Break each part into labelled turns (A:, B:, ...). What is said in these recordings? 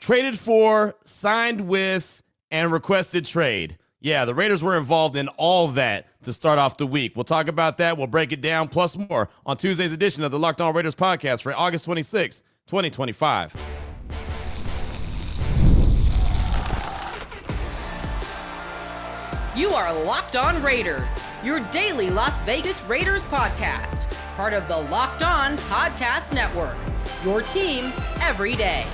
A: traded for, signed with, and requested trade. Yeah, the Raiders were involved in all that to start off the week. We'll talk about that. We'll break it down, plus more, on Tuesday's edition of the Locked On Raiders podcast for August 26, 2025.
B: You are Locked On Raiders, your daily Las Vegas Raiders podcast. Part of the Locked On Podcast Network, your team every day.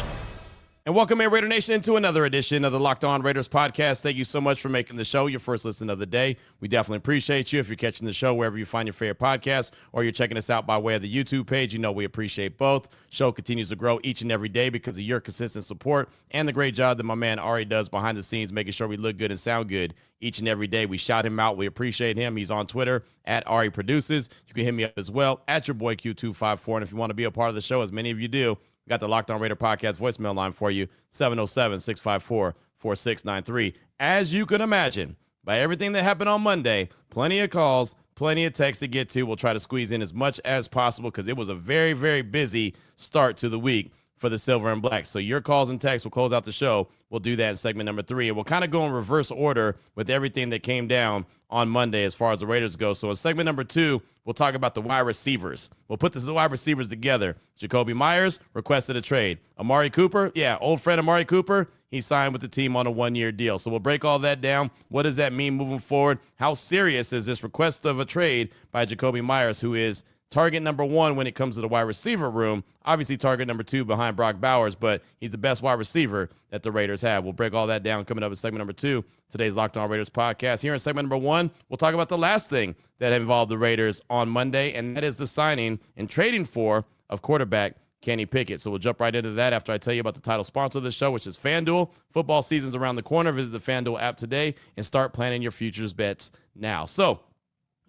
A: And welcome, Raider Nation, to another edition of the Locked On Raiders podcast. Thank you so much for making the show your first listen of the day. We definitely appreciate you. If you're catching the show wherever you find your favorite podcast, or you're checking us out by way of the YouTube page, you know we appreciate both. Show continues to grow each and every day because of your consistent support and the great job that my man Ari does behind the scenes, making sure we look good and sound good each and every day. We shout him out. We appreciate him. He's on Twitter at Ari Produces. You can hit me up as well at your boy Q254. And if you want to be a part of the show, as many of you do, we got the Locked On Raider podcast voicemail line for you, 707-654-4693. As you can imagine, by everything that happened on Monday, plenty of calls, plenty of texts to get to. We'll try to squeeze in as much as possible because it was a very, very busy start to the week for the Silver and Black. So your calls and texts will close out the show. We'll do that in segment number 3. And we'll kind of go in reverse order with everything that came down on Monday as far as the Raiders go. So in segment number 2, we'll talk about the wide receivers. We'll put the wide receivers together. Jacoby Myers requested a trade. Amari Cooper, old friend Amari Cooper, he signed with the team on a 1-year deal. So we'll break all that down. What does that mean moving forward? How serious is this request of a trade by Jacoby Myers, who is target number 1 when it comes to the wide receiver room? Obviously target number 2 behind Brock Bowers, but he's the best wide receiver that the Raiders have. We'll break all that down coming up in segment number 2, today's Locked On Raiders podcast. Here in segment number 1, we'll talk about the last thing that involved the Raiders on Monday, and that is the signing and trading for of quarterback Kenny Pickett. So we'll jump right into that after I tell you about the title sponsor of the show, which is FanDuel. Football season's around the corner. Visit the FanDuel app today and start planning your futures bets now. So,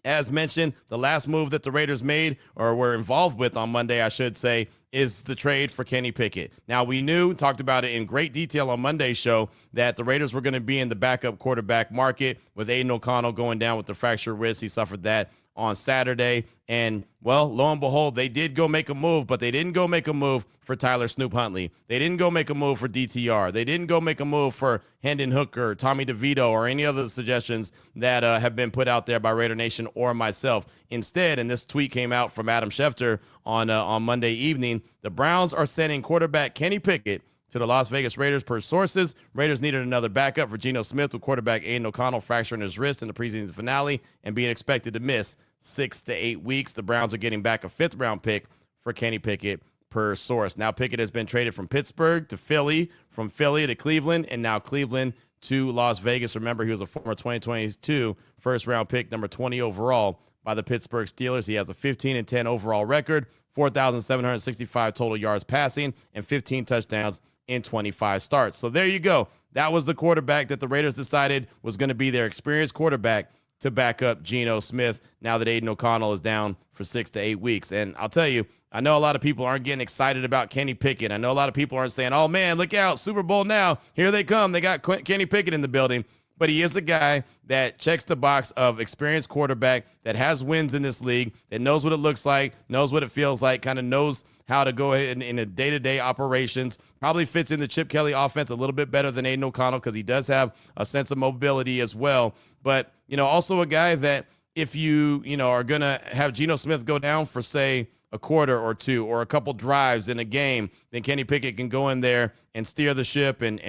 A: as mentioned, the last move that the Raiders made, or were involved with on Monday, I should say, is the trade for Kenny Pickett. Now, we talked about it in great detail on Monday's show, that the Raiders were going to be in the backup quarterback market with Aiden O'Connell going down with the fractured wrist. He suffered that on Saturday. And, well, lo and behold, they did go make a move, but they didn't go make a move for Tyler Snoop Huntley. They didn't go make a move for DTR. They didn't go make a move for Hendon Hooker, Tommy DeVito, or any other suggestions that have been put out there by Raider Nation or myself. Instead, and this tweet came out from Adam Schefter on Monday evening, the Browns are sending quarterback Kenny Pickett to the Las Vegas Raiders per sources. Raiders needed another backup for Geno Smith, with quarterback Aiden O'Connell fracturing his wrist in the preseason finale and being expected to miss 6 to 8 weeks. The Browns are getting back a 5th-round pick for Kenny Pickett per source. Now Pickett has been traded from Pittsburgh to Philly, from Philly to Cleveland, and now Cleveland to Las Vegas. Remember, he was a former 2022 first-round pick, number 20 overall by the Pittsburgh Steelers. He has a 15-10 overall record, 4,765 total yards passing, and 15 touchdowns in 25 starts. So there you go. That was the quarterback that the Raiders decided was going to be their experienced quarterback to back up Geno Smith now that Aiden O'Connell is down for 6 to 8 weeks. And I'll tell you, I know a lot of people aren't getting excited about Kenny Pickett. I know a lot of people aren't saying, oh, man, look out, Super Bowl now. Here they come. They got Kenny Pickett in the building. But he is a guy that checks the box of experienced quarterback that has wins in this league, that knows what it looks like, knows what it feels like, kind of knows how to go ahead in a day-to-day operations, probably fits in the Chip Kelly offense a little bit better than Aiden O'Connell because he does have a sense of mobility as well. But, also a guy that if you are going to have Geno Smith go down for, say, a quarter or two or a couple drives in a game, then Kenny Pickett can go in there and steer the ship and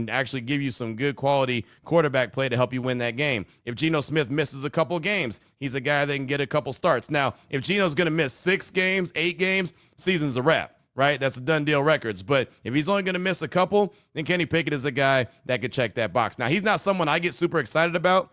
A: actually give you some good quality quarterback play to help you win that game. If Geno Smith misses a couple games, he's a guy that can get a couple starts. Now, if Geno's going to miss 6 games, 8 games, season's a wrap, right? That's a done deal records. But if he's only going to miss a couple, then Kenny Pickett is a guy that could check that box. Now, he's not someone I get super excited about.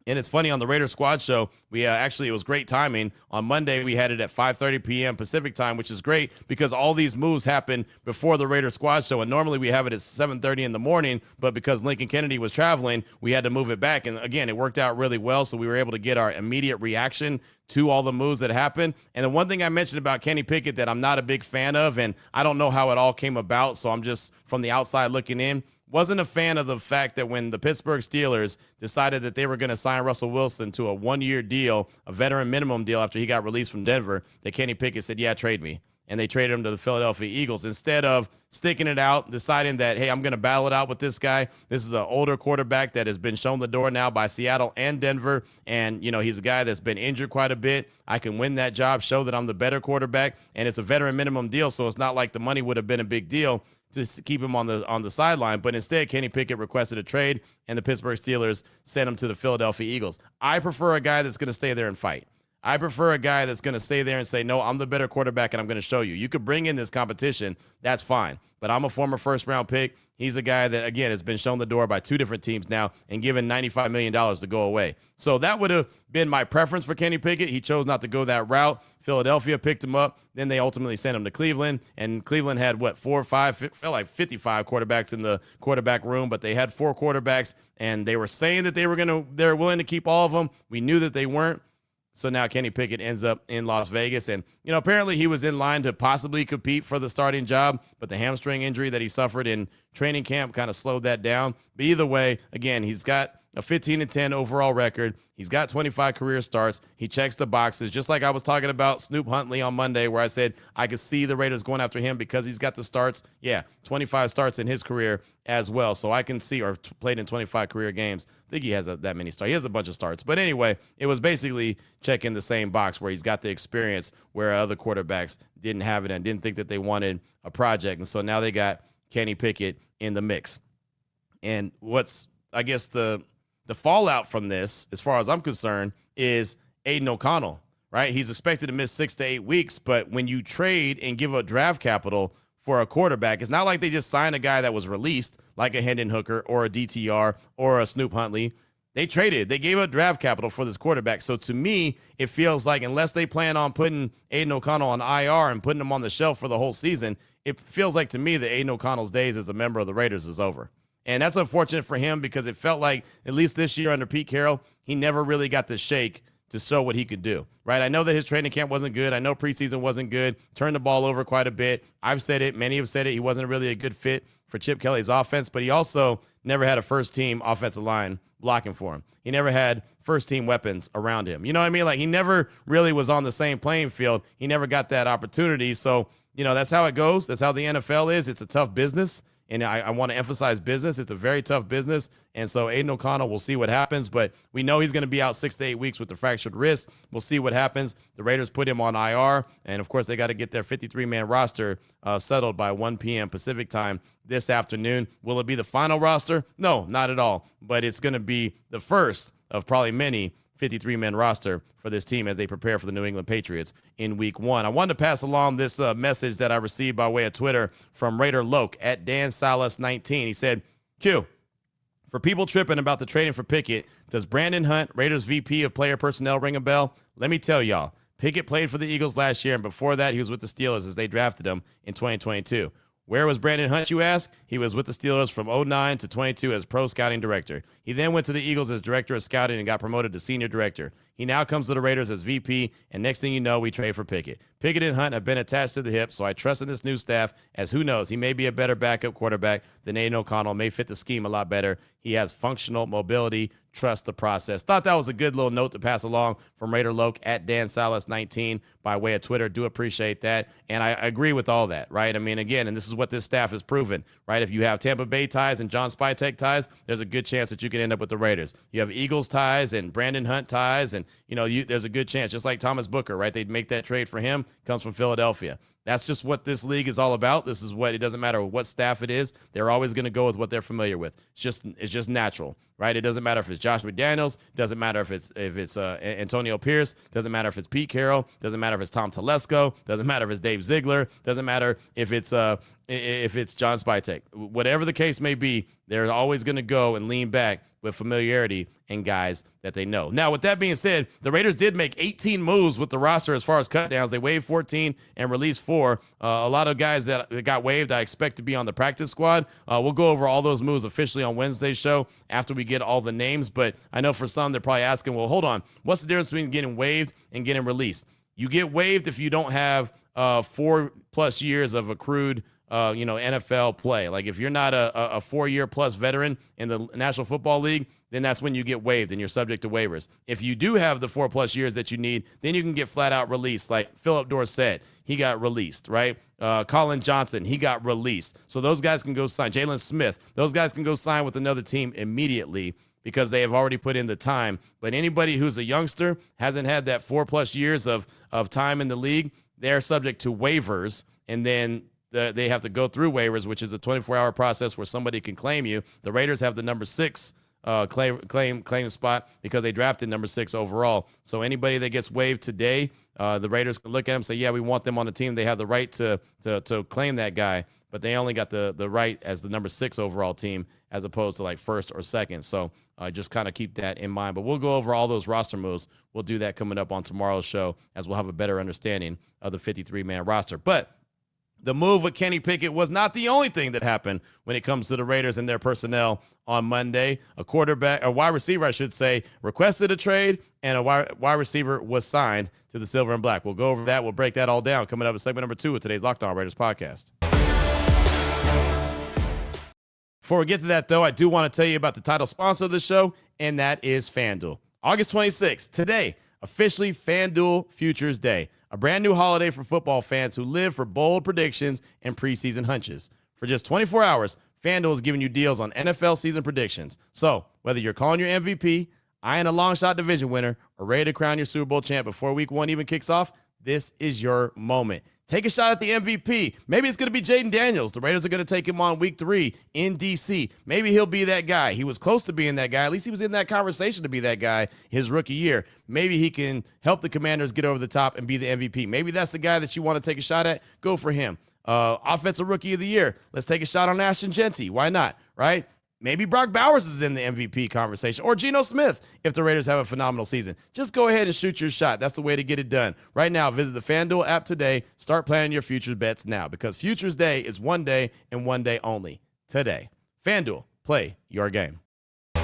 A: And it's funny, on the Raiders Squad show, we it was great timing. On Monday, we had it at 5:30 p.m. Pacific time, which is great because all these moves happen before the Raiders Squad show. And normally we have it at 7:30 in the morning, but because Lincoln Kennedy was traveling, we had to move it back. And again, it worked out really well, so we were able to get our immediate reaction to all the moves that happened. And the one thing I mentioned about Kenny Pickett that I'm not a big fan of, and I don't know how it all came about, so I'm just from the outside looking in, wasn't a fan of the fact that when the Pittsburgh Steelers decided that they were going to sign Russell Wilson to a 1-year deal, a veteran minimum deal after he got released from Denver, that Kenny Pickett said, yeah, trade me. and they traded him to the Philadelphia Eagles instead of sticking it out, deciding that, hey, I'm going to battle it out with this guy. This is an older quarterback that has been shown the door now by Seattle and Denver. And, he's a guy that's been injured quite a bit. I can win that job, show that I'm the better quarterback. And it's a veteran minimum deal, so it's not like the money would have been a big deal to keep him on the sideline. But instead, Kenny Pickett requested a trade, and the Pittsburgh Steelers sent him to the Philadelphia Eagles. I prefer a guy that's going to stay there and fight. I prefer a guy that's going to stay there and say, no, I'm the better quarterback, and I'm going to show you. You could bring in this competition. That's fine. But I'm a former first-round pick. He's a guy that, again, has been shown the door by 2 different teams now and given $95 million to go away. So that would have been my preference for Kenny Pickett. He chose not to go that route. Philadelphia picked him up. Then they ultimately sent him to Cleveland. And Cleveland had, 4 or 5, felt like 55 quarterbacks in the quarterback room. But they had 4 quarterbacks, and they were saying that they're willing to keep all of them. We knew that they weren't. So now Kenny Pickett ends up in Las Vegas. And, apparently he was in line to possibly compete for the starting job, but the hamstring injury that he suffered in training camp kind of slowed that down. But either way, again, he's got a 15-10 overall record. He's got 25 career starts. He checks the boxes, just like I was talking about Snoop Huntley on Monday, where I said I could see the Raiders going after him because he's got the starts. Yeah, 25 starts in his career as well. So I can see, or played in 25 career games. I think he has that many starts. He has a bunch of starts. But anyway, it was basically checking the same box where he's got the experience where other quarterbacks didn't have it and didn't think that they wanted a project. And so now they got Kenny Pickett in the mix. And what's, I guess, the fallout from this, as far as I'm concerned, is Aiden O'Connell, right? He's expected to miss 6 to 8 weeks, but when you trade and give up draft capital for a quarterback, it's not like they just signed a guy that was released, like a Hendon Hooker or a DTR or a Snoop Huntley. They gave up draft capital for this quarterback. So to me, it feels like unless they plan on putting Aiden O'Connell on IR and putting him on the shelf for the whole season, it feels like to me that Aiden O'Connell's days as a member of the Raiders is over. And that's unfortunate for him because it felt like, at least this year under Pete Carroll, he never really got the shake to show what he could do, right? I know that his training camp wasn't good. I know preseason wasn't good. Turned the ball over quite a bit. I've said it. Many have said it. He wasn't really a good fit for Chip Kelly's offense, but he also never had a first-team offensive line blocking for him. He never had first-team weapons around him. You know what I mean? Like, he never really was on the same playing field. He never got that opportunity. So, that's how it goes. That's how the NFL is. It's a tough business. And I want to emphasize business. It's a very tough business. And so Aiden O'Connell, we'll see what happens. But we know he's going to be out 6 to 8 weeks with the fractured wrist. We'll see what happens. The Raiders put him on IR. And, of course, they got to get their 53-man roster settled by 1 p.m. Pacific time this afternoon. Will it be the final roster? No, not at all. But it's going to be the first of probably many 53-man roster for this team as they prepare for the New England Patriots in week 1. I wanted to pass along this message that I received by way of Twitter from Raider Loke at Dan Salas 19. He said, Q, for people tripping about the trading for Pickett, does Brandon Hunt, Raiders VP of player personnel, ring a bell? Let me tell y'all, Pickett played for the Eagles last year, and before that, he was with the Steelers as they drafted him in 2022. Where was Brandon Hunt, you ask? He was with the Steelers from 09 to 22 as pro scouting director. He then went to the Eagles as director of scouting and got promoted to senior director. He now comes to the Raiders as VP, and next thing you know, we trade for Pickett. Pickett and Hunt have been attached to the hip, so I trust in this new staff, as who knows, he may be a better backup quarterback than Aiden O'Connell, may fit the scheme a lot better. He has functional mobility. Trust the process. Thought that was a good little note to pass along from Raider Loke at Dan Salas 19 by way of Twitter. Do appreciate that. And I agree with all that, right? I mean, again, and this is what this staff has proven, right? If you have Tampa Bay ties and John Spytek ties, there's a good chance that you can end up with the Raiders. You have Eagles ties and Brandon Hunt ties, and, there's a good chance, just like Thomas Booker, right? They'd make that trade for him, comes from Philadelphia. That's just what this league is all about. This is what, it doesn't matter what staff it is. They're always going to go with what they're familiar with. It's just natural, right? It doesn't matter if it's Josh McDaniels. Doesn't matter if it's Antonio Pierce. Doesn't matter if it's Pete Carroll. Doesn't matter if it's Tom Telesco. Doesn't matter if it's Dave Ziegler. Doesn't matter if it's John Spytek. Whatever the case may be, they're always going to go and lean back with familiarity and guys that they know. Now, with that being said, the Raiders did make 18 moves with the roster as far as cutdowns. They waived 14 and released 4. A lot of guys that got waived, I expect to be on the practice squad. We'll go over all those moves officially on Wednesday's show after we get all the names. But I know for some, they're probably asking, well, hold on. What's the difference between getting waived and getting released? You get waived if you don't have 4+ years of accrued NFL play. Like if you're not a 4-year plus veteran in the National Football League, then that's when you get waived and you're subject to waivers. If you do have the 4+ years that you need, then you can get flat out released. Like Philip Dorsett, he got released, right? Colin Johnson, he got released. So those guys can go sign. Jalen Smith, those guys can go sign with another team immediately because they have already put in the time. But anybody who's a youngster, hasn't had that 4+ years of time in the league, they're subject to waivers, and then they have to go through waivers, which is a 24-hour process where somebody can claim you. The Raiders have the number 6 claim spot because they drafted number 6 overall. So anybody that gets waived today, the Raiders can look at them and say, yeah, we want them on the team. They have the right to claim that guy, but they only got the right as the number 6 overall team as opposed to like 1st or 2nd. So just kind of keep that in mind. But we'll go over all those roster moves. We'll do that coming up on tomorrow's show as we'll have a better understanding of the 53-man roster. But the move with Kenny Pickett was not the only thing that happened when it comes to the Raiders and their personnel on Monday. A wide receiver, I should say, requested a trade, and a wide receiver was signed to the Silver and Black. We'll go over that. We'll break that all down coming up in segment number 2 of today's Locked On Raiders podcast. Before we get to that, though, I do want to tell you about the title sponsor of the show, and that is FanDuel. August 26th, today, officially FanDuel Futures Day. A brand new holiday for football fans who live for bold predictions and preseason hunches. For just 24 hours, FanDuel is giving you deals on NFL season predictions. So, whether you're calling your MVP, eyeing a long shot division winner, or ready to crown your Super Bowl champ before week 1 even kicks off, this is your moment. Take a shot at the MVP. Maybe it's going to be Jaden Daniels. The Raiders are going to take him on week 3 in D.C. Maybe he'll be that guy. He was close to being that guy. At least he was in that conversation to be that guy his rookie year. Maybe he can help the Commanders get over the top and be the MVP. Maybe that's the guy that you want to take a shot at. Go for him. Offensive Rookie of the Year. Let's take a shot on Ashton Genty. Why not, right? Maybe Brock Bowers is in the MVP conversation, or Geno Smith if the Raiders have a phenomenal season. Just go ahead and shoot your shot. That's the way to get it done. Right now, visit the FanDuel app today. Start planning your futures bets now because Futures Day is one day and one day only. Today. FanDuel, play your game. All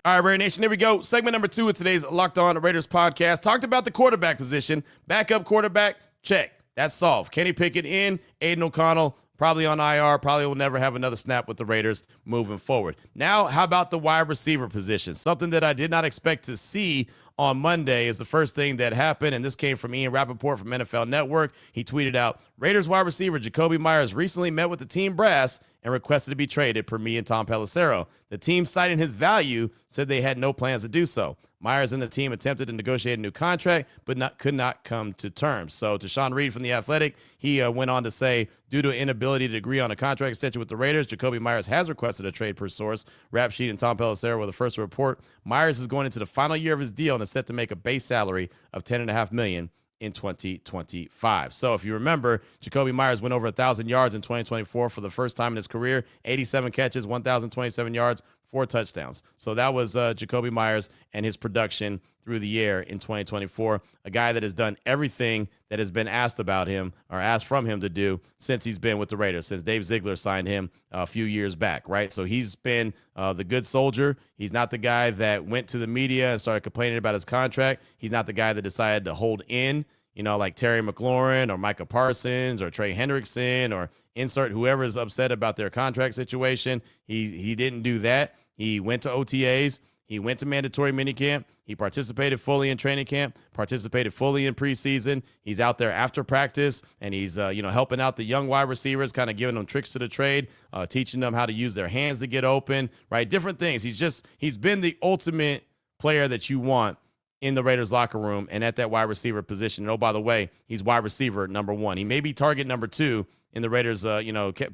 A: right, Raider Nation, here we go. Segment number 2 of today's Locked On Raiders podcast. Talked about the quarterback position. Backup quarterback, check. That's solved. Kenny Pickett in, Aiden O'Connell probably on IR, probably will never have another snap with the Raiders moving forward. Now, how about the wide receiver position? Something that I did not expect to see on Monday is the first thing that happened, and this came from Ian Rappaport from NFL Network. He tweeted out, Raiders wide receiver Jacoby Myers recently met with the team brass and requested to be traded per me and Tom Pelissero. The team, citing his value, said they had no plans to do so. Myers and the team attempted to negotiate a new contract, but could not come to terms. So to Sean Reed from The Athletic, he went on to say, due to an inability to agree on a contract extension with the Raiders, Jacoby Myers has requested a trade per source. Rap Sheet and Tom Pelissero were the first to report. Myers is going into the final year of his deal and is set to make a base salary of $10.5 million in 2025. So if you remember, Jacoby Myers went over 1,000 yards in 2024 for the first time in his career, 87 catches, 1,027 yards, 4 touchdowns. So that was Jacoby Myers and his production through the year in 2024. A guy that has done everything that has been asked about him or asked from him to do since he's been with the Raiders, since Dave Ziegler signed him a few years back, right? So he's been the good soldier. He's not the guy that went to the media and started complaining about his contract. He's not the guy that decided to hold in, like Terry McLaurin or Micah Parsons or Trey Hendrickson or insert whoever is upset about their contract situation. He didn't do that. He went to OTAs. He went to mandatory minicamp. He participated fully in training camp, participated fully in preseason. He's out there after practice, and he's helping out the young wide receivers, kind of giving them tricks to the trade, teaching them how to use their hands to get open, right? Different things. He's been the ultimate player that you want in the Raiders locker room and at that wide receiver position. And oh, by the way, he's wide receiver number 1. He may be target number 2 in the Raiders,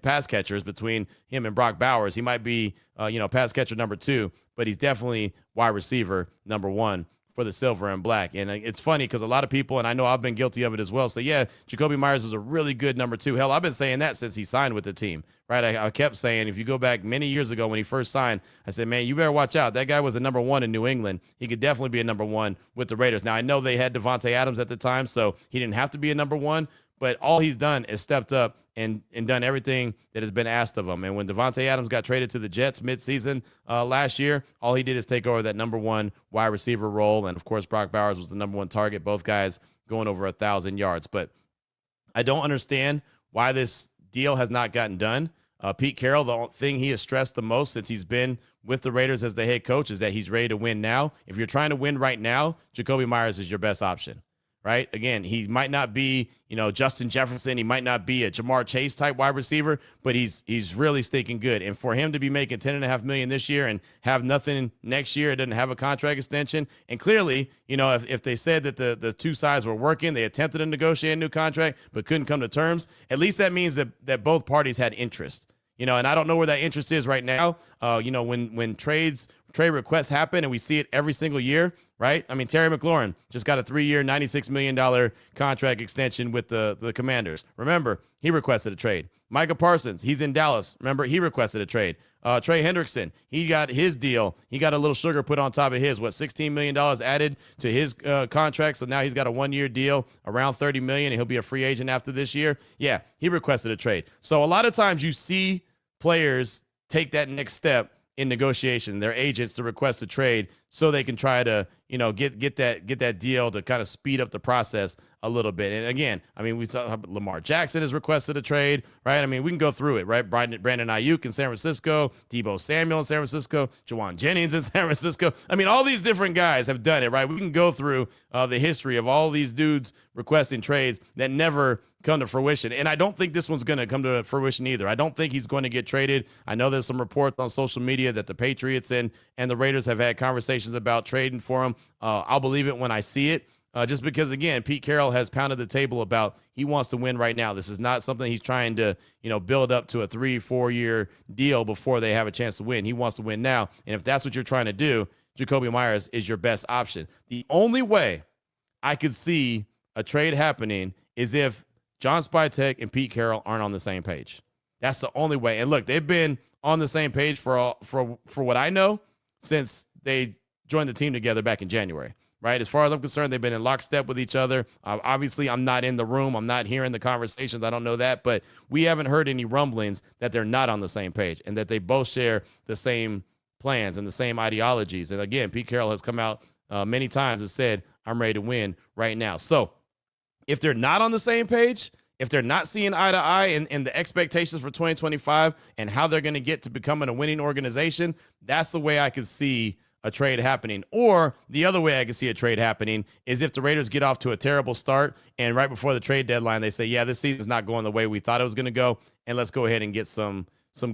A: pass catchers between him and Brock Bowers. He might be, pass catcher number 2, but he's definitely wide receiver number 1 for the Silver and Black. And it's funny because a lot of people, and I know I've been guilty of it as well, say, yeah, Jacoby Myers is a really good number 2. Hell, I've been saying that since he signed with the team, right? I kept saying, if you go back many years ago when he first signed, I said, man, you better watch out. That guy was a number 1 in New England. He could definitely be a number 1 with the Raiders. Now, I know they had Devontae Adams at the time, so he didn't have to be a number 1, but all he's done is stepped up and done everything that has been asked of him. And when Devontae Adams got traded to the Jets midseason last year, all he did is take over that number 1 wide receiver role. And, of course, Brock Bowers was the number 1 target, both guys going over 1,000 yards. But I don't understand why this deal has not gotten done. Pete Carroll, the thing he has stressed the most since he's been with the Raiders as the head coach is that he's ready to win now. If you're trying to win right now, Jacoby Myers is your best option, right? Again, he might not be, Justin Jefferson. He might not be a Jamar Chase type wide receiver, but he's really stinking good. And for him to be making $10.5 million this year and have nothing next year, it doesn't have a contract extension. And clearly, if they said that the two sides were working, they attempted to negotiate a new contract, but couldn't come to terms, at least that means that both parties had interest. And I don't know where that interest is right now. When trade requests happen and we see it every single year, right? I mean, Terry McLaurin just got a 3-year, $96 million contract extension with the Commanders. Remember, he requested a trade. Micah Parsons, he's in Dallas. Remember, he requested a trade. Trey Hendrickson, he got his deal. He got a little sugar put on top of his. $16 million added to his contract. So now he's got a 1-year deal around $30 million, and he'll be a free agent after this year. Yeah, he requested a trade. So a lot of times you see players take that next step in negotiation, their agents to request a trade so they can try to, get that deal to kind of speed up the process a little bit. And again, I mean, we saw Lamar Jackson has requested a trade, right? I mean, we can go through it, right? Brandon Ayuk in San Francisco, Deebo Samuel in San Francisco, Jawan Jennings in San Francisco. I mean, all these different guys have done it, right? We can go through the history of all these dudes requesting trades that never come to fruition. And I don't think this one's going to come to fruition either. I don't think he's going to get traded. I know there's some reports on social media that the Patriots and the Raiders have had conversations about trading for him. I'll believe it when I see it. Just because, again, Pete Carroll has pounded the table about he wants to win right now. This is not something he's trying to, build up to a 3-4 year deal before they have a chance to win. He wants to win now. And if that's what you're trying to do, Jacoby Myers is your best option. The only way I could see a trade happening is if John Spytek and Pete Carroll aren't on the same page. That's the only way. And look, they've been on the same page for what I know since they joined the team together back in January. Right. As far as I'm concerned, they've been in lockstep with each other. Obviously, I'm not in the room. I'm not hearing the conversations. I don't know that. But we haven't heard any rumblings that they're not on the same page and that they both share the same plans and the same ideologies. And again, Pete Carroll has come out many times and said, I'm ready to win right now. So if they're not on the same page, if they're not seeing eye to eye in the expectations for 2025 and how they're going to get to becoming a winning organization, that's the way I could see a trade happening. Or the other way I can see a trade happening is if the Raiders get off to a terrible start and right before the trade deadline, they say, yeah, this season's not going the way we thought it was going to go. And let's go ahead and get some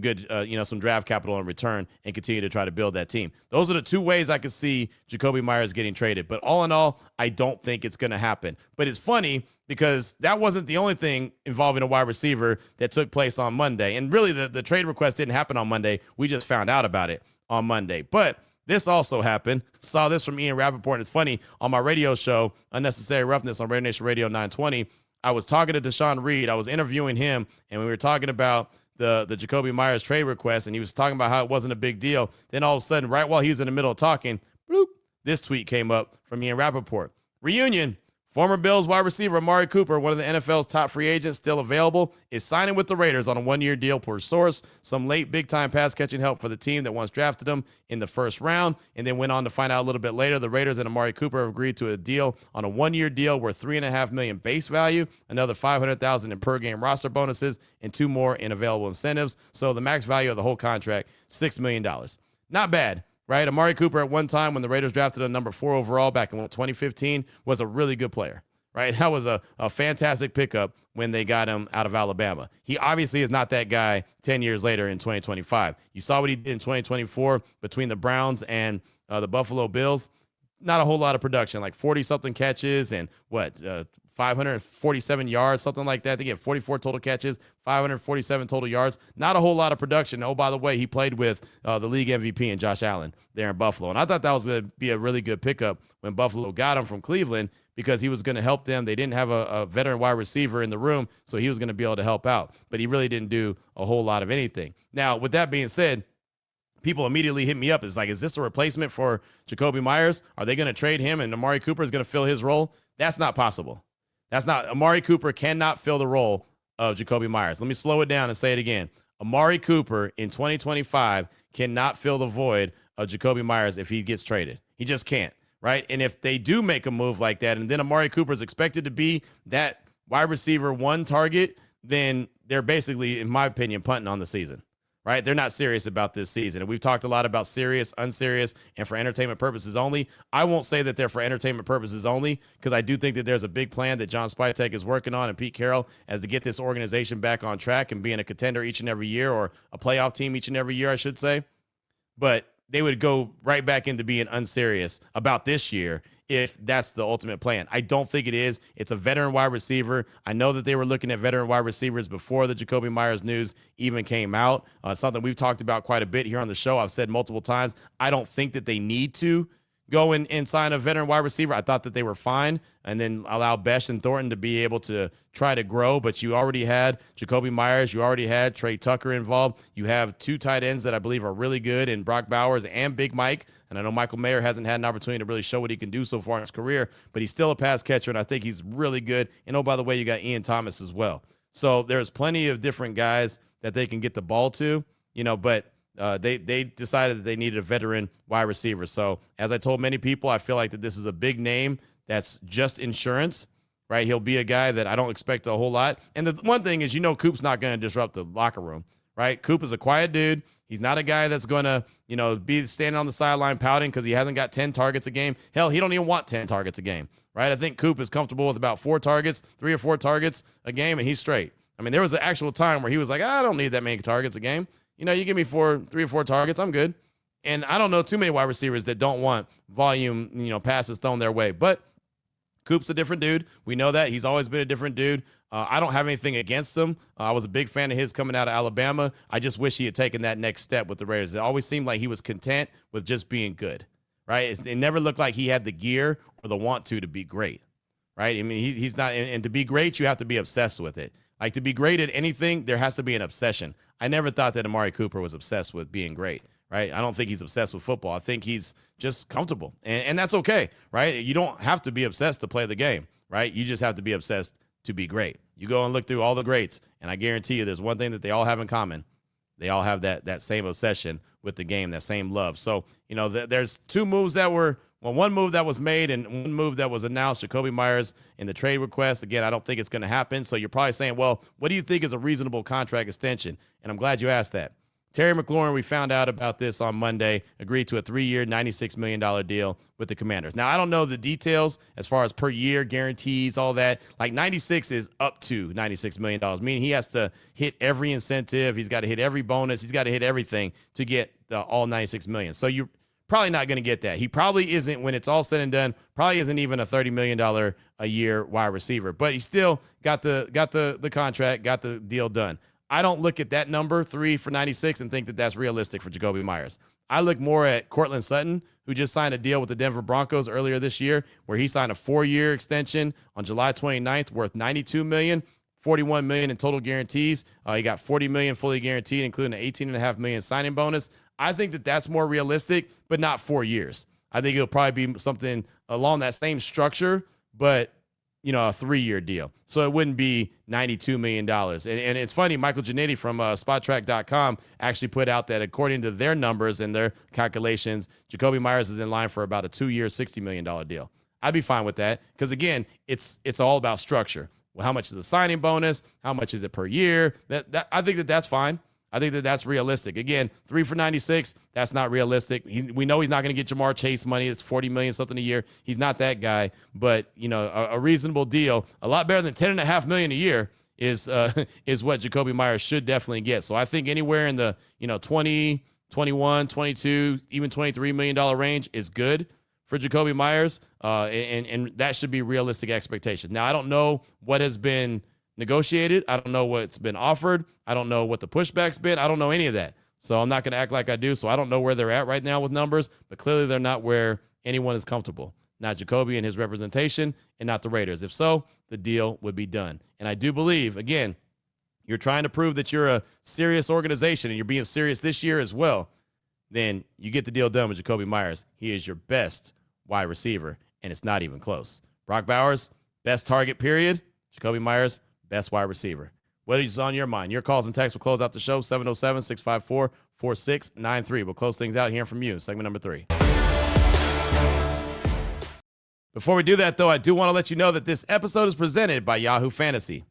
A: good, some draft capital in return and continue to try to build that team. Those are the two ways I could see Jacoby Myers getting traded. But all in all, I don't think it's going to happen. But it's funny because that wasn't the only thing involving a wide receiver that took place on Monday. And really the trade request didn't happen on Monday. We just found out about it on Monday. But this also happened. Saw this from Ian Rappaport. And it's funny, on my radio show, Unnecessary Roughness on Radio Nation Radio 920, I was talking to Deshaun Reed. I was interviewing him, and we were talking about the Jacoby Myers trade request, and he was talking about how it wasn't a big deal. Then all of a sudden, right while he was in the middle of talking, bloop, this tweet came up from Ian Rappaport. Reunion. Former Bills wide receiver Amari Cooper, one of the NFL's top free agents still available, is signing with the Raiders on a 1-year deal per source. Some late big-time pass-catching help for the team that once drafted him in the first round, and then went on to find out a little bit later the Raiders and Amari Cooper have agreed to a deal on a 1-year deal worth $3.5 million base value, another $500,000 in per-game roster bonuses, and 2 more in available incentives. So the max value of the whole contract, $6 million. Not bad. Right, Amari Cooper at one time when the Raiders drafted him number 4 overall back in 2015 was a really good player. Right, that was a fantastic pickup when they got him out of Alabama. He obviously is not that guy 10 years later in 2025. You saw what he did in 2024 between the Browns and the Buffalo Bills. Not a whole lot of production, like 40-something catches and 547 yards, something like that. They get 44 total catches, 547 total yards. Not a whole lot of production. Oh, by the way, he played with the league MVP and Josh Allen there in Buffalo. And I thought that was going to be a really good pickup when Buffalo got him from Cleveland because he was going to help them. They didn't have a veteran wide receiver in the room, so he was going to be able to help out. But he really didn't do a whole lot of anything. Now, with that being said, people immediately hit me up. It's like, is this a replacement for Jacoby Myers? Are they going to trade him and Amari Cooper is going to fill his role? That's not possible. Amari Cooper cannot fill the role of Jacoby Myers. Let me slow it down and say it again. Amari Cooper in 2025 cannot fill the void of Jacoby Myers if he gets traded. He just can't, right? And if they do make a move like that, and then Amari Cooper is expected to be that wide receiver one target, then they're basically, in my opinion, punting on the season, right? They're not serious about this season. And we've talked a lot about serious, unserious, and for entertainment purposes only. I won't say that they're for entertainment purposes only, because I do think that there's a big plan that John Spytek is working on and Pete Carroll as to get this organization back on track and being a contender each and every year, or a playoff team each and every year, I should say. But they would go right back into being unserious about this year if that's the ultimate plan. I don't think it is. It's a veteran wide receiver. I know that they were looking at veteran wide receivers before the Jakobi Meyers news even came out. Something we've talked about quite a bit here on the show. I've said multiple times, I don't think that they need to go and sign a veteran wide receiver. I thought that they were fine, and then allow Besh and Thornton to be able to try to grow. But you already had Jakobi Meyers. You already had Trey Tucker involved. You have two tight ends that I believe are really good in Brock Bowers and Big Mike. And I know Michael Mayer hasn't had an opportunity to really show what he can do so far in his career, but he's still a pass catcher, and I think he's really good. And oh, by the way, you got Ian Thomas as well. So there's plenty of different guys that they can get the ball to, but they decided that they needed a veteran wide receiver. So as I told many people, I feel like that this is a big name that's just insurance, right? He'll be a guy that I don't expect a whole lot. And the one thing is, Coop's not going to disrupt the locker room, right? Coop is a quiet dude. He's not a guy that's going to, be standing on the sideline pouting because he hasn't got 10 targets a game. Hell, he don't even want 10 targets a game, right? I think Coop is comfortable with about 3 or 4 targets a game, and he's straight. I mean, there was an actual time where he was like, I don't need that many targets a game. You give me 3 or 4 targets, I'm good. And I don't know too many wide receivers that don't want volume, passes thrown their way. But Coop's a different dude. We know that. He's always been a different dude. I don't have anything against him. I was a big fan of his coming out of Alabama. I just wish he had taken that next step with the Raiders. It always seemed like he was content with just being good, right? It never looked like he had the gear or the want to be great, right? I mean, he's not. And to be great, you have to be obsessed with it. Like, to be great at anything, there has to be an obsession. I never thought that Amari Cooper was obsessed with being great, right? I don't think he's obsessed with football. I think he's just comfortable, and that's okay, right? You don't have to be obsessed to play the game, right? You just have to be obsessed to be great. You go and look through all the greats, and I guarantee you there's one thing that they all have in common. They all have that same obsession with the game, that same love. So, there's two moves that were – one move that was made and one move that was announced, Jakobi Meyers in the trade request. Again, I don't think it's going to happen. So you're probably saying, well, what do you think is a reasonable contract extension? And I'm glad you asked that. Terry McLaurin, we found out about this on Monday, agreed to a 3-year, $96 million deal with the Commanders. Now, I don't know the details as far as per year guarantees, all that. Like, 96 is up to $96 million, meaning he has to hit every incentive. He's got to hit every bonus. He's got to hit everything to get all $96 million. So you're probably not going to get that. He probably isn't, when it's all said and done, probably isn't even a $30 million a year wide receiver. But he still got the contract, got the deal done. I don't look at that number, 3 for 96, and think that that's realistic for Jakobi Meyers. I look more at Cortland Sutton, who just signed a deal with the Denver Broncos earlier this year, where he signed a 4-year extension on July 29th worth $92 million, $41 million in total guarantees. He got $40 million fully guaranteed, including an $18.5 million signing bonus. I think that that's more realistic, but not 4 years. I think it'll probably be something along that same structure, but a 3-year deal. So it wouldn't be $92 million. And it's funny, Michael Giannetti from SpotTrack.com actually put out that according to their numbers and their calculations, Jakobi Meyers is in line for about a 2-year, $60 million deal. I'd be fine with that because, again, it's all about structure. Well, how much is the signing bonus? How much is it per year? I think that's fine. I think that that's realistic. Again, 3 for 96, that's not realistic. We know he's not going to get Jamar Chase money. It's $40 million something a year. He's not that guy. But, a reasonable deal, a lot better than $10.5 million a year is what Jakobi Meyers should definitely get. So I think anywhere in the, 20, 21, 22, even $23 million range is good for Jakobi Meyers. And that should be realistic expectations. Now, I don't know what has been negotiated. I don't know what's been offered. I don't know what the pushback's been. I don't know any of that. So I'm not going to act like I do. So I don't know where they're at right now with numbers, but clearly they're not where anyone is comfortable. Not Jakobi and his representation, and not the Raiders. If so, the deal would be done. And I do believe, again, you're trying to prove that you're a serious organization and you're being serious this year as well, then you get the deal done with Jakobi Meyers. He is your best wide receiver, and it's not even close. Brock Bowers, best target, period. Jakobi Meyers, best wide receiver. What is on your mind? Your calls and texts will close out the show, 707-654-4693. We'll close things out hearing from you. Segment number 3. Before we do that, though, I do want to let you know that this episode is presented by Yahoo Fantasy.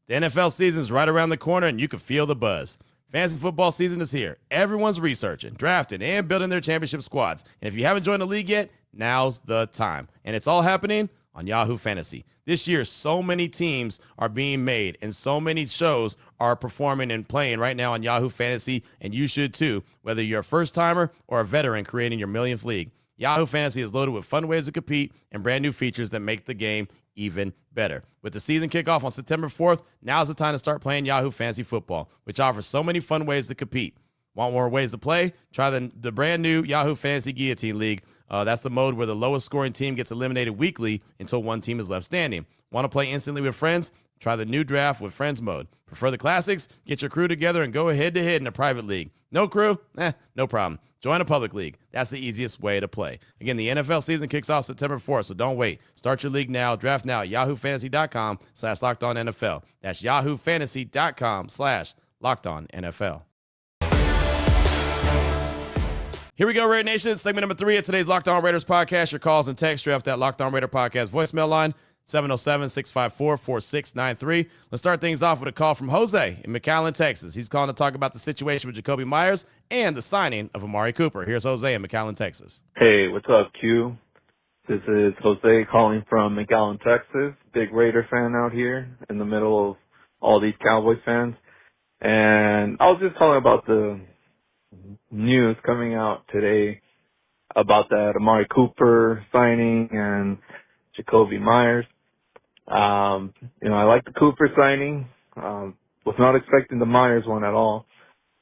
A: The NFL season is right around the corner, and you can feel the buzz. Fantasy football season is here. Everyone's researching, drafting, and building their championship squads. And if you haven't joined the league yet, now's the time. And it's all happening on Yahoo Fantasy. This year, so many teams are being made, and so many shows are performing and playing right now on Yahoo Fantasy, and you should too, whether you're a first-timer or a veteran creating your millionth league. Yahoo Fantasy is loaded with fun ways to compete and brand new features that make the game even better. With the season kickoff on September 4th, now's the time to start playing Yahoo Fantasy Football, which offers so many fun ways to compete. Want more ways to play? Try the brand new Yahoo Fantasy Guillotine League. That's the mode where the lowest scoring team gets eliminated weekly until one team is left standing. Want to play instantly with friends? Try the new draft with friends mode. Prefer the classics? Get your crew together and go head to head in a private league. No crew? No problem. Join a public league. That's the easiest way to play. Again, the NFL season kicks off September 4th, so don't wait. Start your league now. Draft now at yahoofantasy.com/LockedOnNFL. That's yahoofantasy.com/LockedOnNFL. Here we go, Raider Nation. Segment number 3 of today's Locked On Raiders podcast. Your calls and texts draft that Locked On Raider podcast voicemail line, 707-654-4693. Let's start things off with a call from Jose in McAllen, Texas. He's calling to talk about the situation with Jacoby Myers and the signing of Amari Cooper. Here's Jose in McAllen, Texas.
C: Hey, what's up, Q? This is Jose calling from McAllen, Texas. Big Raider fan out here in the middle of all these Cowboys fans. And I was just calling about the news coming out today about that Amari Cooper signing and Jacoby Myers. I like the Cooper signing. Was not expecting the Myers one at all.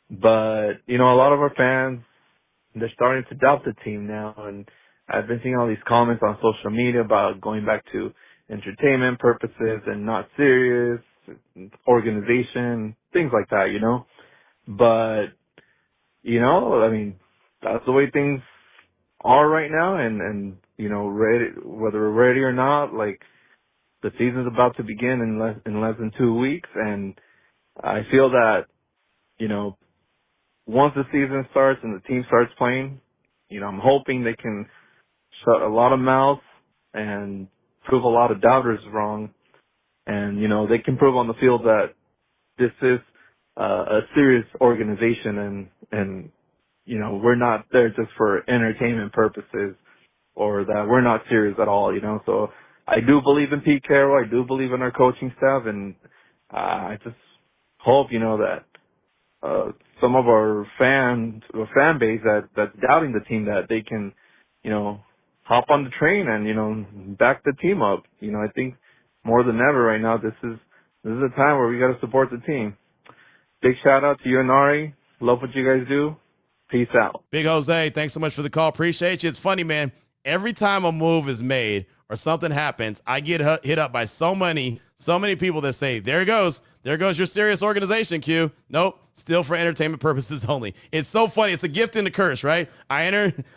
C: But, a lot of our fans, they're starting to doubt the team now. And I've been seeing all these comments on social media about going back to entertainment purposes and not serious, organization, things like that, But, that's the way things are right now. And ready, whether we're ready or not, the season's about to begin in less than 2 weeks. And I feel that, once the season starts and the team starts playing, I'm hoping they can shut a lot of mouths and prove a lot of doubters wrong. And, they can prove on the field that this is a serious organization and, we're not there just for entertainment purposes or that we're not serious at all, So I do believe in Pete Carroll. I do believe in our coaching staff. And I just hope, that some of our fan base that's doubting the team, that they can, hop on the train and, back the team up. I think more than ever right now, this is a time where we got to support the team. Big shout out to you and Ari. Love what you guys do. Peace out.
A: Big Jose, thanks so much for the call. Appreciate you. It's funny, man. Every time a move is made or something happens, I get hit up by so many people that say, there goes your serious organization, Q. Nope, still for entertainment purposes only. It's so funny. It's a gift and a curse, right? I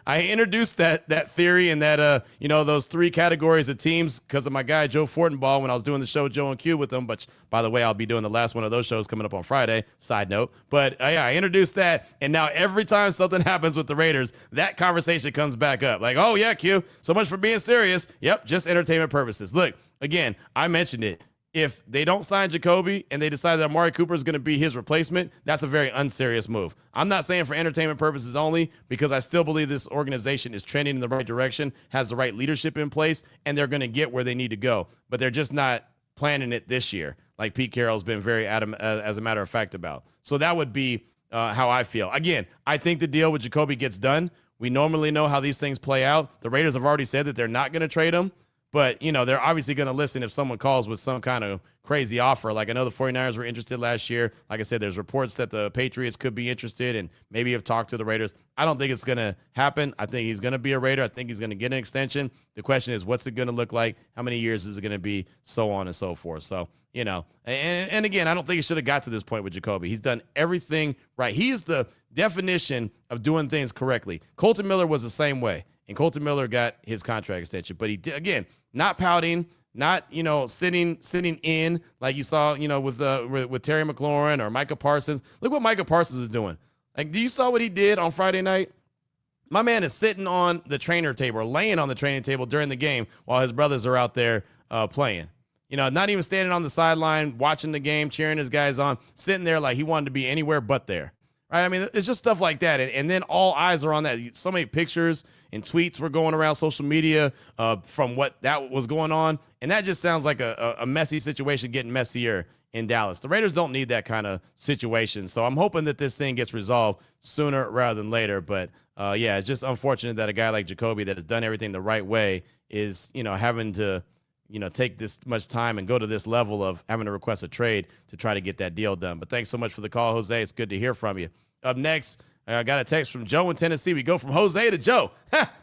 A: introduced that theory and that those 3 categories of teams because of my guy Joe Fortenbaugh when I was doing the show Joe and Q with them. But by the way, I'll be doing the last one of those shows coming up on Friday. Side note, but I introduced that, and now every time something happens with the Raiders, that conversation comes back up. Like, oh yeah, Q, so much for being serious. Yep, just entertainment purposes. Look, again, I mentioned it. If they don't sign Jacoby and they decide that Amari Cooper is going to be his replacement, that's a very unserious move. I'm not saying for entertainment purposes only, because I still believe this organization is trending in the right direction, has the right leadership in place, and they're going to get where they need to go. But they're just not planning it this year, like Pete Carroll's been very adamant, as a matter of fact, about. So that would be how I feel. Again, I think the deal with Jacoby gets done. We normally know how these things play out. The Raiders have already said that they're not going to trade him. But, they're obviously going to listen if someone calls with some kind of crazy offer. Like, I know the 49ers were interested last year. Like I said, there's reports that the Patriots could be interested and maybe have talked to the Raiders. I don't think it's going to happen. I think he's going to be a Raider. I think he's going to get an extension. The question is, what's it going to look like? How many years is it going to be? So on and so forth. So, and again, I don't think it should have got to this point with Jacoby. He's done everything right. He's the definition of doing things correctly. Colton Miller was the same way. And Colton Miller got his contract extension. But he did, again, not pouting, not, sitting in like you saw, with Terry McLaurin or Micah Parsons. Look what Micah Parsons is doing. Like, do you saw what he did on Friday night? My man is sitting on the trainer table or laying on the training table during the game while his brothers are out there playing. Not even standing on the sideline, watching the game, cheering his guys on, sitting there like he wanted to be anywhere but there. Right? I mean, it's just stuff like that. And then all eyes are on that. So many pictures and tweets were going around social media from what that was going on. And that just sounds like a messy situation getting messier in Dallas. The Raiders don't need that kind of situation. So I'm hoping that this thing gets resolved sooner rather than later. But it's just unfortunate that a guy like Jacoby that has done everything the right way is, having to, take this much time and go to this level of having to request a trade to try to get that deal done. But thanks so much for the call, Jose. It's good to hear from you. Up next, I got a text from Joe in Tennessee. We go from Jose to Joe.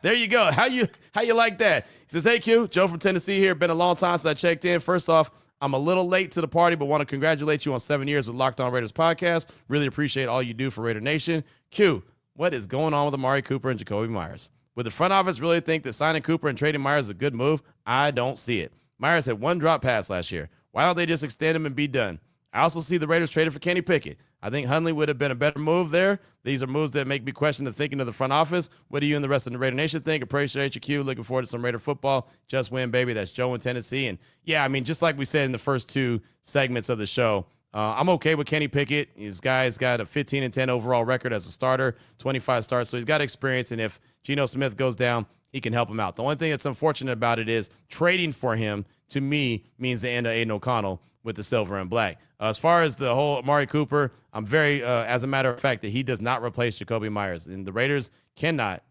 A: There you go. How you like that? He says, hey, Q, Joe from Tennessee here. Been a long time since I checked in. First off, I'm a little late to the party, but want to congratulate you on 7 years with Locked On Raiders podcast. Really appreciate all you do for Raider Nation. Q, what is going on with Amari Cooper and Jacoby Myers? Would the front office really think that signing Cooper and trading Myers is a good move? I don't see it. Myers had one drop pass last year. Why don't they just extend him and be done? I also see the Raiders traded for Kenny Pickett. I think Hundley would have been a better move there. These are moves that make me question the thinking of the front office. What do you and the rest of the Raider Nation think? Appreciate you, Q. Looking forward to some Raider football. Just win, baby. That's Joe in Tennessee. And, just like we said in the first two segments of the show, I'm okay with Kenny Pickett. His guy's got a 15-10 overall record as a starter, 25 starts, so he's got experience. And if Geno Smith goes down, he can help him out. The only thing that's unfortunate about it is trading for him, to me, means the end of Aiden O'Connell with the silver and black. As far as the whole Amari Cooper, I'm very, as a matter of fact, that he does not replace Jacoby Myers. And the Raiders cannot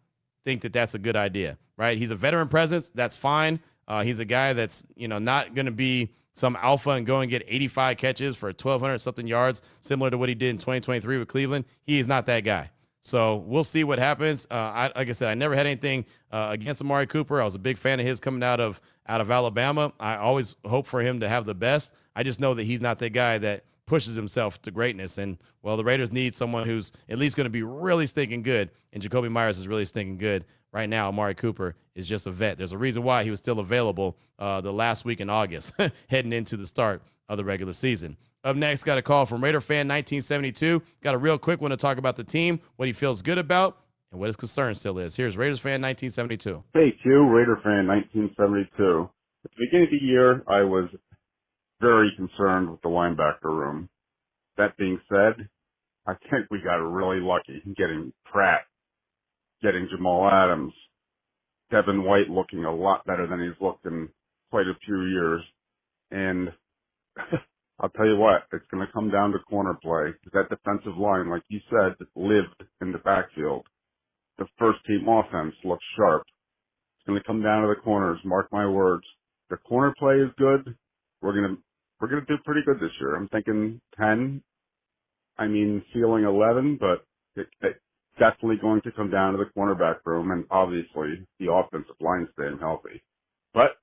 A: think that that's a good idea, right? He's a veteran presence. That's fine. He's a guy that's, not going to be some alpha and go and get 85 catches for 1,200-something yards, similar to what he did in 2023 with Cleveland. He is not that guy. So we'll see what happens. Like I said, I never had anything against Amari Cooper. I was a big fan of his coming out of Alabama. I always hope for him to have the best. I just know that he's not the guy that pushes himself to greatness. And, well, the Raiders need someone who's at least going to be really stinking good, and Jacoby Myers is really stinking good. Right now, Amari Cooper is just a vet. There's a reason why he was still available the last week in August, heading into the start of the regular season. Up next, got a call from Raider fan 1972. Got a real quick one to talk about the team, what he feels good about, and what his concern still is. Here's Raiders fan 1972.
D: Hey, Q, Raider fan 1972. At the beginning of the year, I was very concerned with the linebacker room. That being said, I think we got really lucky getting Pratt, getting Jamal Adams, Devin White looking a lot better than he's looked in quite a few years. And I'll tell you what, it's going to come down to corner play. That defensive line, like you said, lived in the backfield. The first team offense looks sharp. It's going to come down to the corners. Mark my words. The corner play is good. We're going to do pretty good this year. I'm thinking 10. Ceiling 11, but it's definitely going to come down to the cornerback room and obviously the offensive line staying healthy. But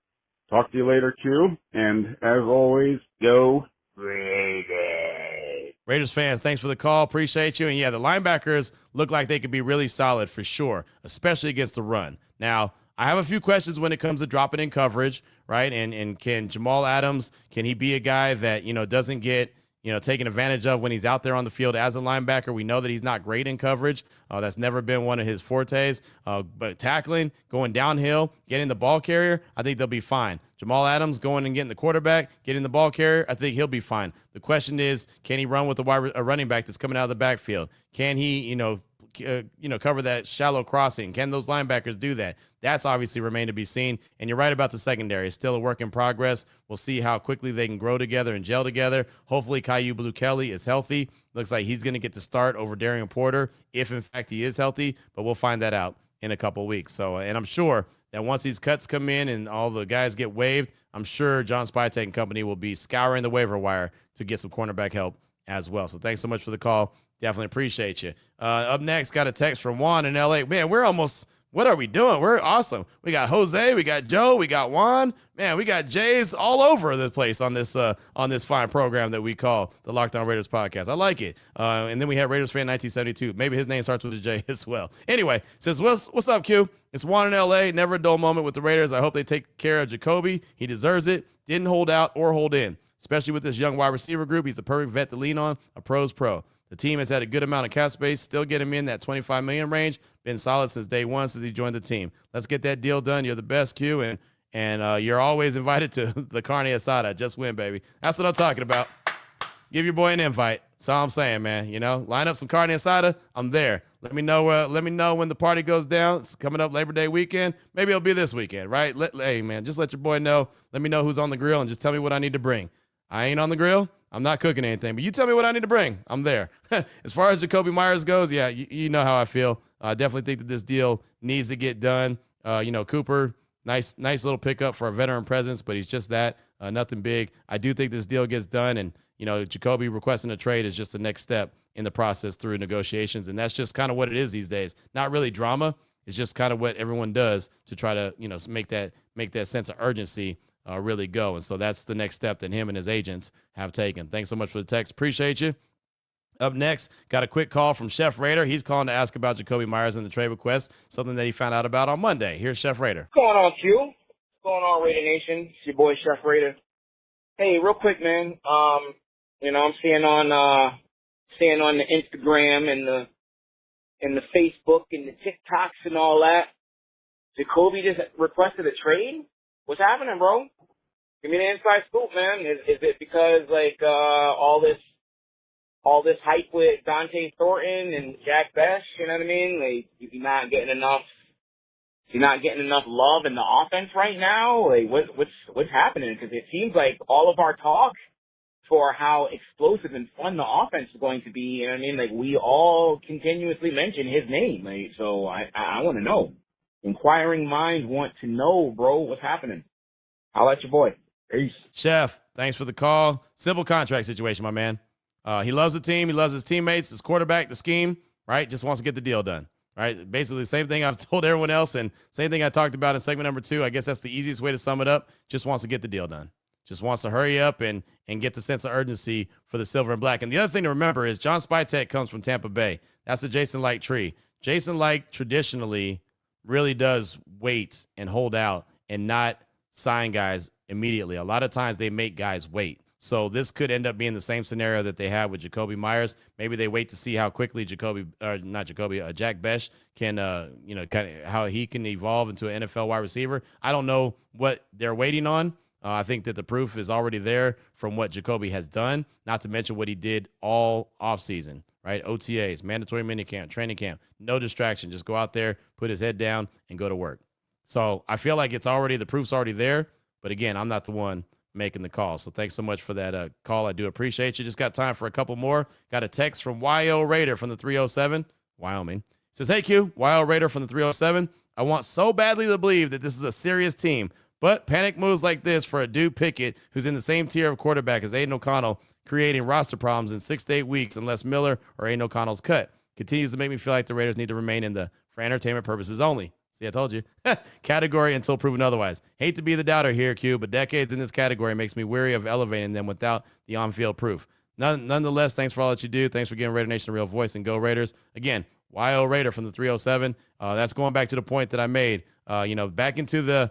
D: talk to you later, Q. And as always, go Raiders.
A: Raiders fans, thanks for the call. Appreciate you. And the linebackers look like they could be really solid for sure, especially against the run. Now, I have a few questions when it comes to dropping in coverage, right? And can Jamal Adams, can he be a guy that, doesn't get, taken advantage of when he's out there on the field as a linebacker? We know that he's not great in coverage. That's never been one of his fortes. But tackling, going downhill, getting the ball carrier, I think they'll be fine. Jamal Adams going and getting the quarterback, getting the ball carrier, I think he'll be fine. The question is, can he run with a running back that's coming out of the backfield? Can he, cover that shallow crossing? Can those linebackers do that? That's obviously remained to be seen. And you're right about the secondary. It's still a work in progress. We'll see how quickly they can grow together and gel together. Hopefully, Caillou Blue-Kelly is healthy. Looks like he's going to get to start over Darian Porter, if in fact he is healthy. But we'll find that out in a couple of weeks. So, and I'm sure that once these cuts come in and all the guys get waived, I'm sure John Spytek and company will be scouring the waiver wire to get some cornerback help as well. So thanks so much for the call. Definitely appreciate you. Up next, got a text from Juan in L.A. Man, what are we doing? We're awesome. We got Jose, we got Joe, we got Juan. Man, we got Jays all over the place on this fine program that we call the Locked On Raiders podcast. I like it. And then we have Raiders fan 1972. Maybe his name starts with a J as well. Anyway, says, what's up, Q? It's Juan in L.A. Never a dull moment with the Raiders. I hope they take care of Jacoby. He deserves it. Didn't hold out or hold in, especially with this young wide receiver group. He's the perfect vet to lean on, a pro's pro. The team has had a good amount of cap space, still getting him in that $25 million range. Been solid since day one, since he joined the team. Let's get that deal done. You're the best, Q, and you're always invited to the carne asada. Just win, baby. That's what I'm talking about. Give your boy an invite. That's all I'm saying, man. You know, line up some carne asada. I'm there. Let me know. Let me know when the party goes down. It's coming up Labor Day weekend. Maybe it'll be this weekend, right? Hey, man, just let your boy know. Let me know who's on the grill and just tell me what I need to bring. I ain't on the grill. I'm not cooking anything, but you tell me what I need to bring. I'm there. As far as Jacoby Myers goes, yeah, you know how I feel. I definitely think that this deal needs to get done. Cooper, nice little pickup for a veteran presence, but he's just that, nothing big. I do think this deal gets done, and Jacoby requesting a trade is just the next step in the process through negotiations, and that's just kind of what it is these days. Not really drama. It's just kind of what everyone does to try to make that sense of urgency really go. And so that's the next step that him and his agents have taken. Thanks so much for the text. Appreciate you. Up next, got a quick call from Chef Raider. He's calling to ask about Jacoby Myers and the trade request, something that he found out about on Monday. Here's Chef Raider.
E: What's going on, Q? What's going on, Raider Nation? It's your boy, Chef Raider. Hey, real quick, man. I'm seeing on the Instagram and the Facebook and the TikToks and all that, Jacoby just requested a trade? What's happening, bro? Give me the inside scoop, man. Is it because all this hype with Dante Thornton and Jack Bech? You know what I mean? Like, you're not getting enough love in the offense right now. Like, what's happening? Because it seems like all of our talk for how explosive and fun the offense is going to be. You know what I mean? Like, we all continuously mention his name. Like, so I want to know. Inquiring minds want to know, bro, what's happening. I'll let your boy. Peace.
A: Chef, thanks for the call. Simple contract situation, my man. He loves the team. He loves his teammates, his quarterback, the scheme, right? Just wants to get the deal done, right? Basically the same thing I've told everyone else and same thing I talked about in segment number 2. I guess that's the easiest way to sum it up. Just wants to get the deal done. Just wants to hurry up and get the sense of urgency for the silver and black. And the other thing to remember is John Spytek comes from Tampa Bay. That's the Jason Licht tree. Jason Licht traditionally really does wait and hold out and not sign guys immediately. A lot of times they make guys wait. So this could end up being the same scenario that they had with Jacoby Myers. Maybe they wait to see how quickly Jack Bech can, kind of how he can evolve into an NFL wide receiver. I don't know what they're waiting on. I think that the proof is already there from what Jacoby has done, not to mention what he did all offseason, right? OTAs, mandatory minicamp, training camp, no distraction. Just go out there, put his head down, and go to work. So I feel like the proof's already there. But again, I'm not the one making the call. So thanks so much for that call. I do appreciate you. Just got time for a couple more. Got a text from YO Raider from the 307, Wyoming. Says, hey, Q, YO Raider from the 307. I want so badly to believe that this is a serious team, but panic moves like this for a dude Pickett, who's in the same tier of quarterback as Aiden O'Connell, creating roster problems in 6 to 8 weeks unless Miller or Aiden O'Connell's cut, continues to make me feel like the Raiders need to remain in the for entertainment purposes only. See, I told you. Category until proven otherwise. Hate to be the doubter here, Q, but decades in this category makes me weary of elevating them without the on-field proof. Nonetheless, thanks for all that you do. Thanks for giving Raider Nation a real voice, and go Raiders. Again, YO Raider from the 307. That's going back to the point that I made, back into the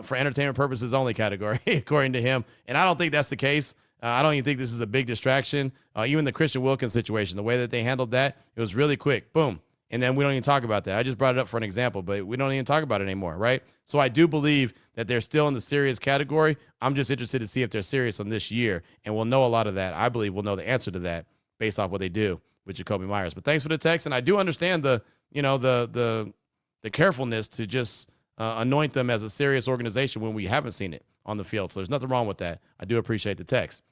A: for entertainment purposes only category, according to him. And I don't think that's the case. I don't even think this is a big distraction. Even the Christian Wilkins situation, the way that they handled that, it was really quick. Boom. And then we don't even talk about that. I just brought it up for an example, but we don't even talk about it anymore, right? So I do believe that they're still in the serious category. I'm just interested to see if they're serious on this year, and we'll know a lot of that. I believe we'll know the answer to that based off what they do with Jacoby Myers. But thanks for the text, and I do understand the carefulness to just anoint them as a serious organization when we haven't seen it on the field. So there's nothing wrong with that. I do appreciate the text.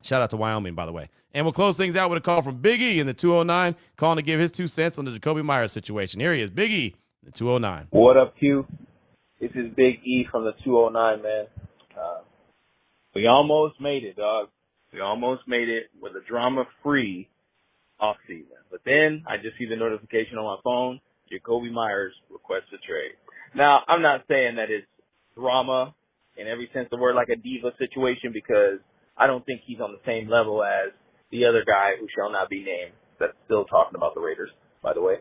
A: Shout out to Wyoming, by the way. And we'll close things out with a call from Big E in the 209, calling to give his 2 cents on the Jacoby Myers situation. Here he is, Big E in the 209.
F: What up, Q? This is Big E from the 209, man. We almost made it, dog. We almost made it with a drama-free offseason. But then I just see the notification on my phone, Jacoby Myers requests a trade. Now, I'm not saying that it's drama in every sense of the word, like a diva situation, because I don't think he's on the same level as the other guy who shall not be named that's still talking about the Raiders, by the way.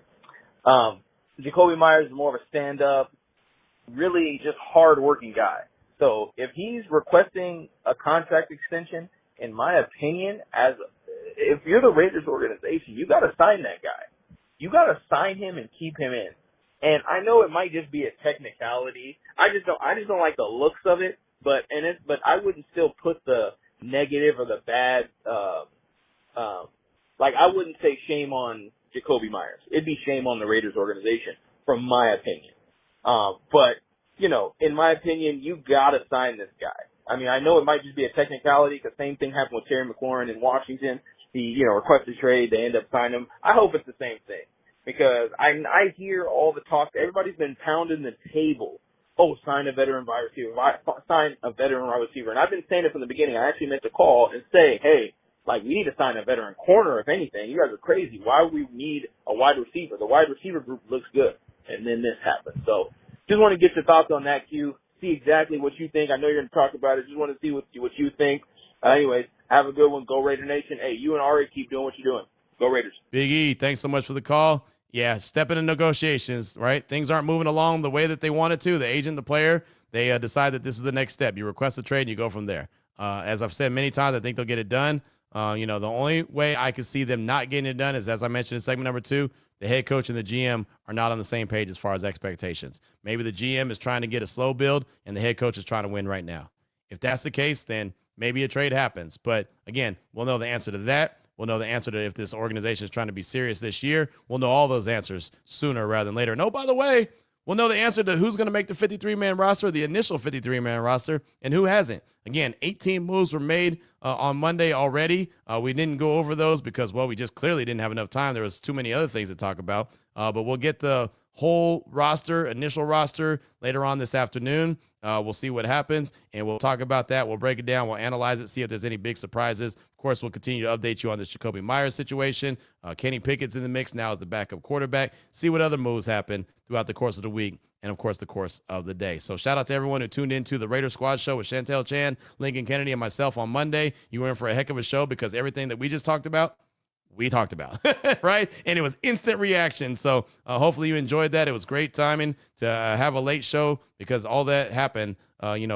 F: Jacoby Myers is more of a stand-up, really just hard-working guy. So if he's requesting a contract extension, in my opinion, as if you're the Raiders organization, you got to sign that guy. You got to sign him and keep him in. And I know it might just be a technicality. I just don't like the looks of it. But I wouldn't still put the negative or the bad. Like I wouldn't say shame on Jacoby Myers. It'd be shame on the Raiders organization, from my opinion. But you know, in my opinion, you got to sign this guy. I mean, I know it might just be a technicality because same thing happened with Terry McLaurin in Washington. He, requested trade. They end up signing him. I hope it's the same thing because I hear all the talk. Everybody's been pounding the table. Oh, sign a veteran wide receiver. Sign a veteran wide receiver. And I've been saying it from the beginning. I actually meant to call and say, hey, like, we need to sign a veteran corner, if anything. You guys are crazy. Why would we need a wide receiver? The wide receiver group looks good. And then this happened. So just want to get your thoughts on that, Q. See exactly what you think. I know you're going to talk about it. Just want to see what you think. Anyways, have a good one. Go Raider Nation. Hey, you and Ari keep doing what you're doing. Go Raiders.
A: Big E, thanks so much for the call. Yeah, step into negotiations, right? Things aren't moving along the way that they wanted to. The agent, the player, they decide that this is the next step. You request a trade and you go from there. As I've said many times, I think they'll get it done. The only way I could see them not getting it done is, as I mentioned in segment number 2, the head coach and the GM are not on the same page as far as expectations. Maybe the GM is trying to get a slow build and the head coach is trying to win right now. If that's the case, then maybe a trade happens. But again, we'll know the answer to that. We'll know the answer to if this organization is trying to be serious this year. We'll know all those answers sooner rather than later. And oh, by the way, we'll know the answer to who's going to make the 53-man roster, the initial 53-man roster, and who hasn't. Again, 18 moves were made on Monday already. We didn't go over those because, well, we just clearly didn't have enough time. There was too many other things to talk about. But we'll get the whole roster, initial roster, later on this afternoon. We'll see what happens, and we'll talk about that. We'll break it down. We'll analyze it, see if there's any big surprises. Of course, we'll continue to update you on this Jacoby Myers situation. Kenny Pickett's in the mix now as the backup quarterback. See what other moves happen throughout the course of the week and, of course, the course of the day. So shout out to everyone who tuned into the Raider Squad show with Chantel Chan, Lincoln Kennedy, and myself on Monday. You were in for a heck of a show because everything that we just talked about, we talked about, right? And it was instant reaction. So hopefully you enjoyed that. It was great timing to have a late show because all that happened, and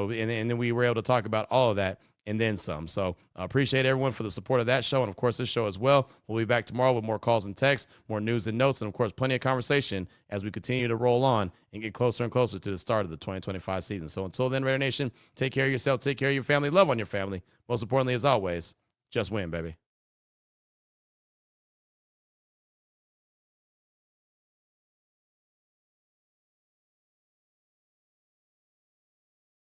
A: then we were able to talk about all of that and then some. So appreciate everyone for the support of that show. And of course, this show as well. We'll be back tomorrow with more calls and texts, more news and notes, and of course, plenty of conversation as we continue to roll on and get closer and closer to the start of the 2025 season. So until then, Raider Nation, take care of yourself, take care of your family, love on your family. Most importantly, as always, just win, baby.